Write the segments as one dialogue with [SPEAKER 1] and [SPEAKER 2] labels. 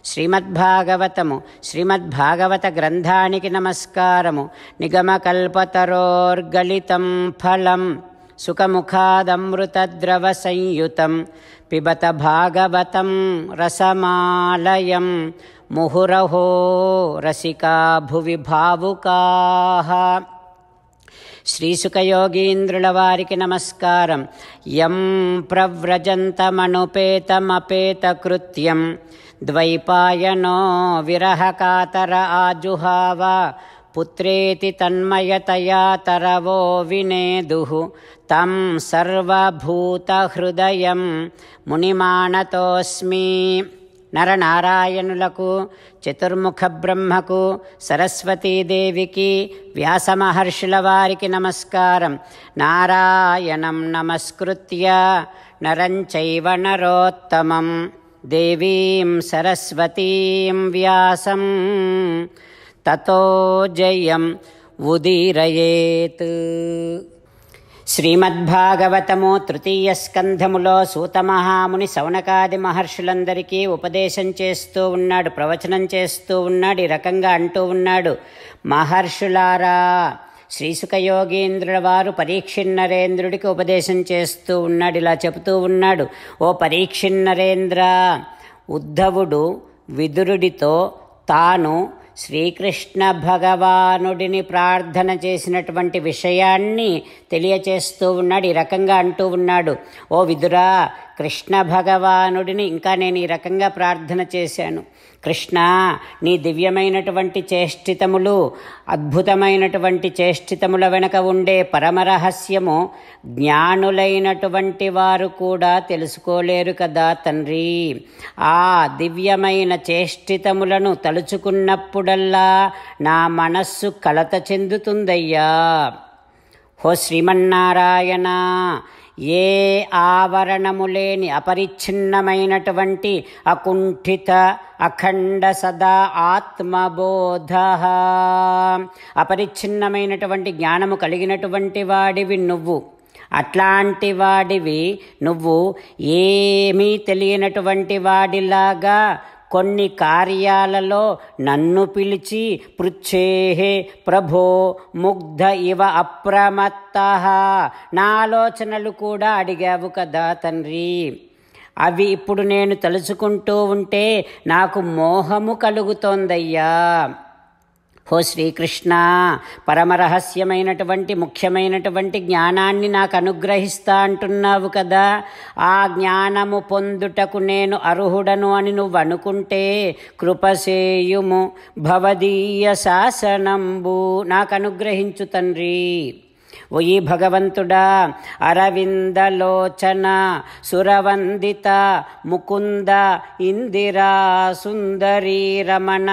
[SPEAKER 1] శ్రీమద్భాగవతము శ్రీమద్భాగవత గ్రంథానికి నమస్కారము. నిగమకల్పతరోర్గలితం ఫలం సుఖముఖాదమృతద్రవ సంయుతం పిబత భాగవతం రసమాలయం ముహురహో రసికా భువి భావుకాః. శ్రీసుఖయోగీంద్రుల వారికి నమస్కారం. యం ప్రవ్రజంతమనుపేతమపేతకృత్యం ద్వైపాయనో విరహకాతర ఆజుహావ పుత్రేతి తన్మయతయా తరవో వినేదుః తం సర్వభూతహృదయం మునిమానతోస్మి. నరనారాయణులకు, చతుర్ముఖ బ్రహ్మకు, సరస్వతీదేవికి, వ్యాసమహర్షుల వారికి నమస్కారం. నారాయణం నమస్కృత్య నరం చైవ నరోత్తమం దేవీం సరస్వతీం వ్యాసం తతో జయం ఉదీరయేత్. శ్రీమద్భాగవతము తృతీయ స్కంధములో సూతమహాముని శౌనకాది మహర్షులందరికీ ఉపదేశం చేస్తూ ఉన్నాడు, ప్రవచనం చేస్తూ ఉన్నాడు. ఈ రకంగా అంటూ ఉన్నాడు: మహర్షులారా, శ్రీసుఖయోగీంద్రుల వారు పరీక్షిన్నరేంద్రుడికి ఉపదేశం చేస్తూ ఉన్నాడు. ఇలా చెబుతూ ఉన్నాడు: ఓ పరీక్షిన్నరేంద్ర, ఉద్ధవుడు విదురుడితో తాను శ్రీకృష్ణ భగవానుడిని ప్రార్థన చేసినటువంటి విషయాన్ని తెలియచేస్తూ ఉన్నాడు. ఈ రకంగా అంటూ ఉన్నాడు: ఓ విదురా, కృష్ణ భగవానుడిని ఇంకా నేను ఈ రకంగా ప్రార్థన చేశాను. కృష్ణ, నీ దివ్యమైనటువంటి చేష్టితములు, అద్భుతమైనటువంటి చేష్టితముల వెనుక ఉండే పరమరహస్యము జ్ఞానులైనటువంటి వారు కూడా తెలుసుకోలేరు కదా తండ్రి. ఆ దివ్యమైన చేష్టితములను తలుచుకున్నప్పుడల్లా నా మనస్సు కలత చెందుతుందయ్యా. హో శ్రీమన్నారాయణ, ఏ ఆవరణము లేని అపరిచ్ఛిన్నమైనటువంటి అకుంఠిత అఖండ సదా ఆత్మబోధ, అపరిచ్ఛిన్నమైనటువంటి జ్ఞానము కలిగినటువంటి వాడివి నువ్వు. అట్లాంటి వాడివి నువ్వు ఏమీ తెలియనటువంటి వాడిలాగా కొన్ని కార్యాలలో నన్ను పిలిచి పృచ్ఛేహే ప్రభో ముగ్ధ ఇవ అప్రమత్తః, నా ఆలోచనలు కూడా అడిగావు కదా తండ్రి. అవి ఇప్పుడు నేను తలుచుకుంటూ ఉంటే నాకు మోహము కలుగుతోందయ్యా. హో శ్రీకృష్ణ, పరమరహస్యమైనటువంటి ముఖ్యమైనటువంటి జ్ఞానాన్ని నాకు అనుగ్రహిస్తా అంటున్నావు కదా. ఆ జ్ఞానము పొందుటకు నేను అర్హుడను అని నువ్వు అనుకుంటే కృపసేయుము భవదీయ శాసనంబు, నాకు అనుగ్రహించు తండ్రి. ఓ ఈ భగవంతుడా, అరవిందలోచన సురవందిత ముకుంద ఇందిరా సుందరీ రమణ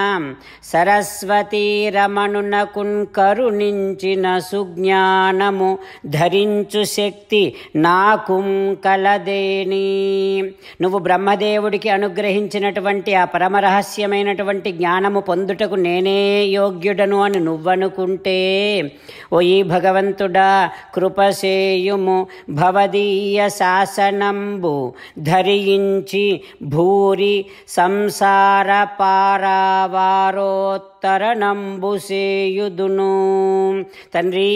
[SPEAKER 1] సరస్వతీ రమణునకున్ కరుణించిన సుజ్ఞానము ధరించు శక్తి నాకు కలదేని. నువ్వు బ్రహ్మదేవుడికి అనుగ్రహించినటువంటి ఆ పరమరహస్యమైనటువంటి జ్ఞానము పొందుటకు నేనే యోగ్యుడను అని నువ్వనుకుంటే, ఓ ఈ భగవంతుడా, కృపసేయుము భవదీయ శాసనంబు ధరించి భూరి సంసార పారావారోత్తరణంబు సేయుదును. తండ్రి,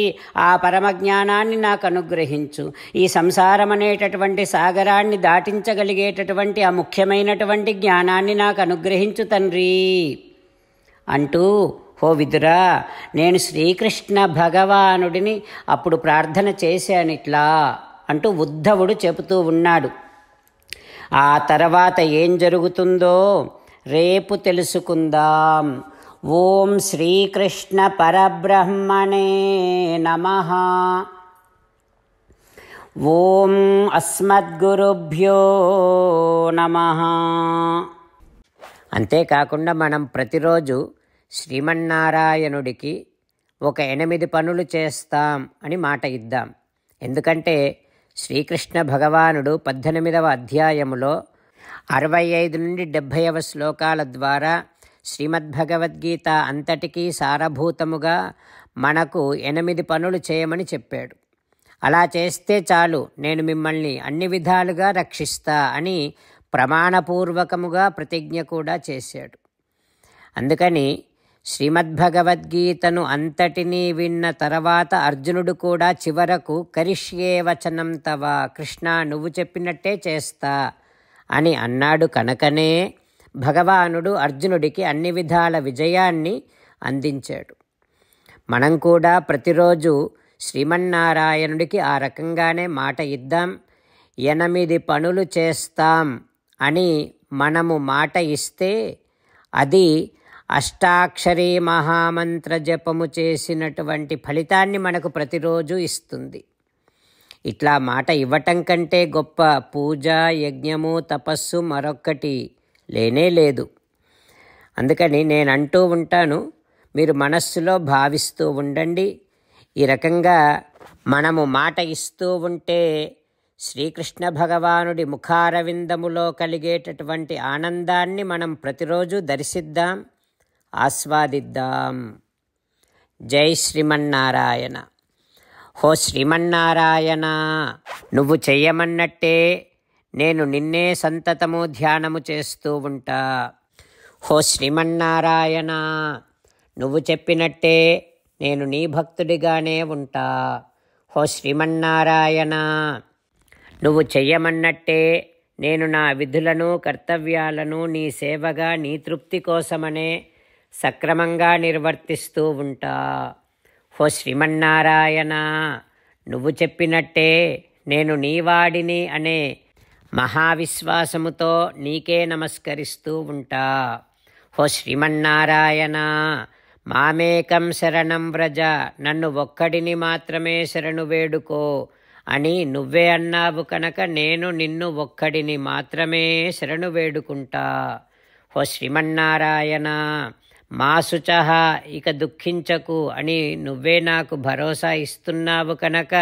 [SPEAKER 1] ఆ పరమజ్ఞానాన్ని నాకు అనుగ్రహించు. ఈ సంసారం అనేటటువంటి సాగరాన్ని దాటించగలిగేటటువంటి ఆ ముఖ్యమైనటువంటి జ్ఞానాన్ని నాకు అనుగ్రహించు తండ్రి అంటూ, హో విదురా, నేను శ్రీకృష్ణ భగవానుడిని అప్పుడు ప్రార్థన చేశాను ఇట్లా అంటూ ఉద్ధవుడు చెబుతూ ఉన్నాడు. ఆ తర్వాత ఏం జరుగుతుందో రేపు తెలుసుకుందాం. ఓం శ్రీకృష్ణ పరబ్రహ్మణే నమః. ఓం అస్మద్గురుభ్యో నమః. అంతేకాకుండా మనం ప్రతిరోజు శ్రీమన్నారాయణుడికి ఒక 8 పనులు చేస్తాం అని మాట ఇద్దాం. ఎందుకంటే శ్రీకృష్ణ భగవానుడు 18వ అధ్యాయములో 65 నుండి 70వ శ్లోకాల ద్వారా శ్రీమద్భగవద్గీత అంతటికీ సారభూతముగా మనకు 8 పనులు చేయమని చెప్పాడు. అలా చేస్తే చాలు, నేను మిమ్మల్ని అన్ని విధాలుగా రక్షిస్తా అని ప్రమాణపూర్వకముగా ప్రతిజ్ఞ కూడా చేశాడు. అందుకని శ్రీమద్భగవద్గీతను అంతటినీ విన్న తర్వాత అర్జునుడు కూడా చివరకు కరిష్యే వచనం తవ, కృష్ణ నువ్వు చెప్పినట్టే చేస్తా అని అన్నాడు. కనుకనే భగవానుడు అర్జునుడికి అన్ని విధాల విజయాన్ని అందించాడు. మనం కూడా ప్రతిరోజు శ్రీమన్నారాయణుడికి ఆ రకంగానే మాట ఇద్దాం. 8 పనులు చేస్తాం అని మనము మాట ఇస్తే అది అష్టాక్షరీ మహామంత్ర జపము చేసినటువంటి ఫలితాన్ని మనకు ప్రతిరోజు ఇస్తుంది. ఇట్లా మాట ఇవ్వటం కంటే గొప్ప పూజ, యజ్ఞము, తపస్సు మరొక్కటి లేనే లేదు. అందుకని నేను అంటూ ఉంటాను, మీరు మనస్సులో భావిస్తూ ఉండండి. ఈ రకంగా మనము మాట ఇస్తూ ఉంటే శ్రీకృష్ణ భగవానుడి ముఖారవిందములో కలిగేటటువంటి ఆనందాన్ని మనం ప్రతిరోజు దర్శిద్దాం, ఆస్వాదిద్దాం. జై శ్రీమన్నారాయణ. హో శ్రీమన్నారాయణ, నువ్వు చెయ్యమన్నట్టే నేను నిన్నే సంతతము ధ్యానము చేస్తూ ఉంటా. హో శ్రీమన్నారాయణ, నువ్వు చెప్పినట్టే నేను నీ భక్తుడిగానే ఉంటా. హో శ్రీమన్నారాయణ, నువ్వు చెయ్యమన్నట్టే నేను నా విధులను, కర్తవ్యాలను నీ సేవగా, నీ తృప్తి కోసమనే సక్రమంగా నిర్వర్తిస్తూ ఉంటా. హో శ్రీమన్నారాయణ, నువ్వు చెప్పినట్టే నేను నీవాడిని అనే మహావిశ్వాసముతో నీకే నమస్కరిస్తూ ఉంటా. హో శ్రీమన్నారాయణ, మామేకం శరణం వ్రజ, నన్ను ఒక్కడిని మాత్రమే శరణు వేడుకో అని నువ్వే అన్నావు కనుక నేను నిన్ను ఒక్కడిని మాత్రమే శరణు వేడుకుంటా. హో శ్రీమన్నారాయణ, మా శుచః, ఇక దుఃఖించకు అని నువ్వే నాకు భరోసా ఇస్తున్నావు కనుక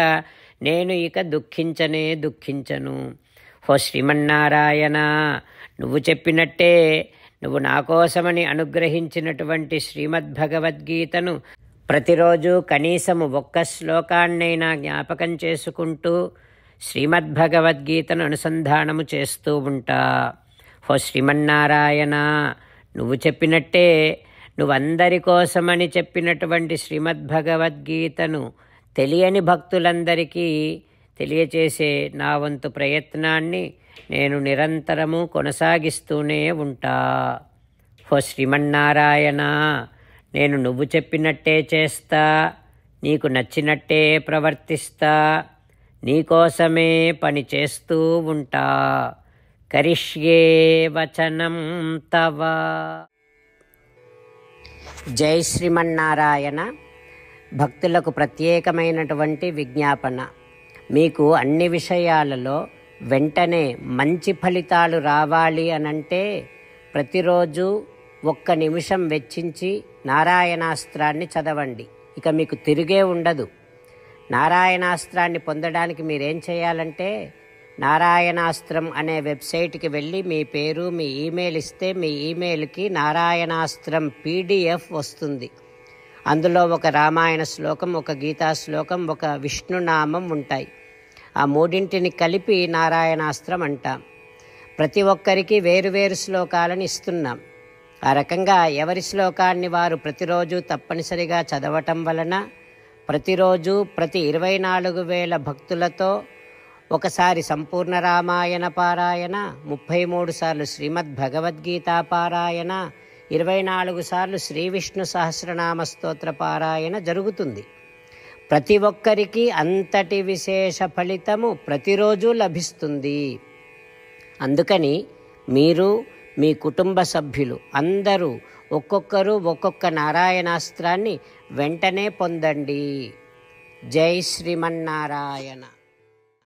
[SPEAKER 1] నేను ఇక దుఃఖించను. హో శ్రీమన్నారాయణ, నువ్వు చెప్పినట్టే నువ్వు నా కోసమని అనుగ్రహించినటువంటి శ్రీమద్భగవద్గీతను ప్రతిరోజు కనీసము ఒక్క శ్లోకాన్నైనా జ్ఞాపకం చేసుకుంటూ శ్రీమద్భగవద్గీతను అనుసంధానము చేస్తూ ఉంటా. హో శ్రీమన్నారాయణ, నువ్వు చెప్పినట్టే నువ్వందరి కోసమని చెప్పినటువంటి శ్రీమద్భగవద్గీతను తెలియని భక్తులందరికీ తెలియచేసే నా వంతు ప్రయత్నాన్ని నేను నిరంతరము కొనసాగిస్తూనే ఉంటా. హో శ్రీమన్నారాయణ, నేను నువ్వు చెప్పినట్టే చేస్తా, నీకు నచ్చినట్టే ప్రవర్తిస్తా, నీకోసమే పని చేస్తూ ఉంటా. కరిష్యే వచనం తవ. జై శ్రీమన్నారాయణ. భక్తులకు ప్రత్యేకమైనటువంటి విజ్ఞాపన. మీకు అన్ని విషయాలలో వెంటనే మంచి ఫలితాలు రావాలి అనంటే ప్రతిరోజు 1 నిమిషం వెచ్చించి నారాయణాస్త్రాన్ని చదవండి. ఇక మీకు తిరిగే ఉండదు. నారాయణాస్త్రాన్ని పొందడానికి మీరేం చేయాలంటే నారాయణాస్త్రం అనే వెబ్సైట్కి వెళ్ళి మీ పేరు, మీ ఈమెయిల్ ఇస్తే మీ ఈమెయిల్కి నారాయణాస్త్రం PDF వస్తుంది. అందులో ఒక రామాయణ శ్లోకం, ఒక గీతా శ్లోకం, ఒక విష్ణునామం ఉంటాయి. ఆ 3ంటిని కలిపి నారాయణాస్త్రం అంటాం. ప్రతి ఒక్కరికి వేరువేరు శ్లోకాలను ఇస్తున్నాం. ఆ రకంగా ఎవరి శ్లోకాన్ని వారు ప్రతిరోజు తప్పనిసరిగా చదవటం వలన ప్రతిరోజు ప్రతి 24,000 భక్తులతో ఒకసారి సంపూర్ణ రామాయణ పారాయణ, 33 సార్లు శ్రీమద్భగవద్గీత పారాయణ, 24 సార్లు శ్రీ విష్ణు సహస్రనామ స్తోత్ర పారాయణ జరుగుతుంది. ప్రతి ఒక్కరికి అంతటి విశేష ఫలితము ప్రతిరోజు లభిస్తుంది. అందుకని మీరు, మీ కుటుంబ సభ్యులు అందరూ ఒక్కొక్కరు ఒక్కొక్క నారాయణాస్త్రాన్ని వెంటనే పొందండి. జై శ్రీమన్నారాయణ.